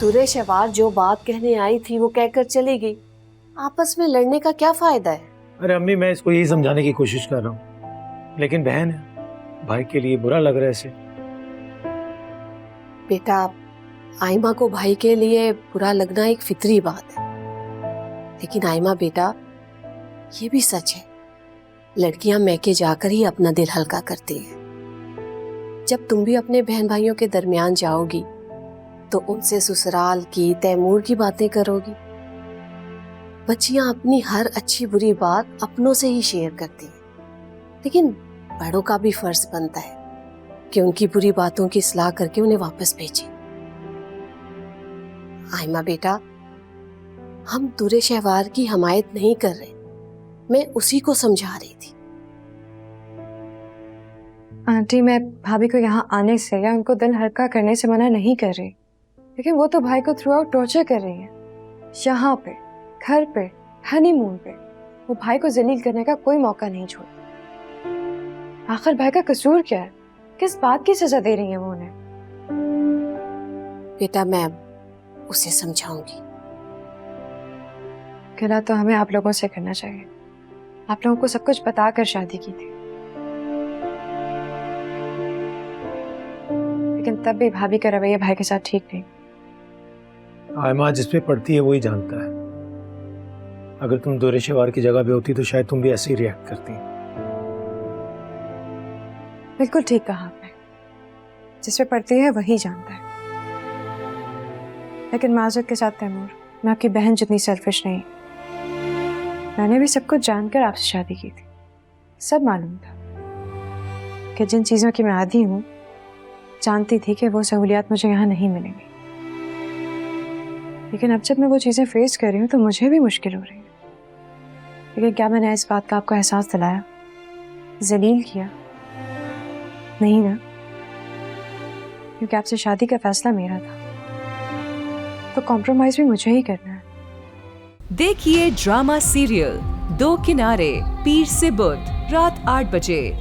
दुर्रे शवार जो बात कहने आई थी वो कहकर चली गई। आपस में लड़ने का क्या फायदा है? अरे अम्मी, मैं इसको यही समझाने की कोशिश कर रहा हूँ, लेकिन बहन है, भाई के लिए बुरा लग रहा है इसे। बेटा, आयमा को भाई के लिए बुरा लगना एक फितरी बात है, लेकिन आयमा बेटा, ये भी सच है, लड़कियां मैके जाकर ही अपना दिल हल्का करती हैं। जब तुम भी अपने बहन भाइयों के दरमियान जाओगी तो उनसे ससुराल की, तैमूर की बातें करोगी। बच्चियां अपनी हर अच्छी बुरी बात अपनों से ही शेयर करती हैं, लेकिन बड़ों का भी फर्ज बनता है कि उनकी बुरी बातों की सलाह करके उन्हें वापस भेजें। आयमा बेटा, हम दुर्रे शहवार की हमायत नहीं कर रहे, मैं उसी को समझा रही थी। आंटी, मैं भाभी को यहाँ आने से या उनको दिल हल्का करने से मना नहीं कर रही, लेकिन वो तो भाई को थ्रू आउट टॉर्चर कर रही है। यहाँ पे, घर पे, हनीमून पे वो भाई को जलील करने का कोई मौका नहीं छोड़ती। आखिर भाई का कसूर क्या है? किस बात की सजा दे रही है वो उन्हें? बेटा, मैं उसे समझाऊंगी। गिला तो हमें आप लोगों से करना चाहिए। आप लोगों को सब कुछ बताकर शादी की थी, लेकिन तब भी भाभी का रवैया भाई के साथ ठीक नहीं। आयमा जिस पे पड़ती है वही जानता है। अगर तुम दुर्रे शवार की जगह पे होती तो शायद तुम भी ऐसे ही रिएक्ट करती। बिल्कुल ठीक कहा आपने, जिस पे पड़ती है वही जानता है। लेकिन माजरत के साथ तैमूर, मैं आपकी बहन जितनी सेल्फिश नहीं। मैंने भी सब कुछ जानकर आपसे शादी की थी। सब मालूम था कि जिन चीज़ों की मैं आदी हूँ, जानती थी कि वो सहूलियात मुझे यहाँ नहीं मिलेंगी। लेकिन अब जब मैं वो चीज़ें फेस कर रही हूँ तो मुझे भी मुश्किल हो रही है। लेकिन क्या मैंने इस बात का आपको एहसास दिलाया, जलील किया? नहीं ना, क्योंकि आपसे शादी का फैसला मेरा था, तो कॉम्प्रोमाइज भी मुझे ही करना है। देखिए ड्रामा सीरियल दो किनारे, पीर से बुध, रात 8 बजे।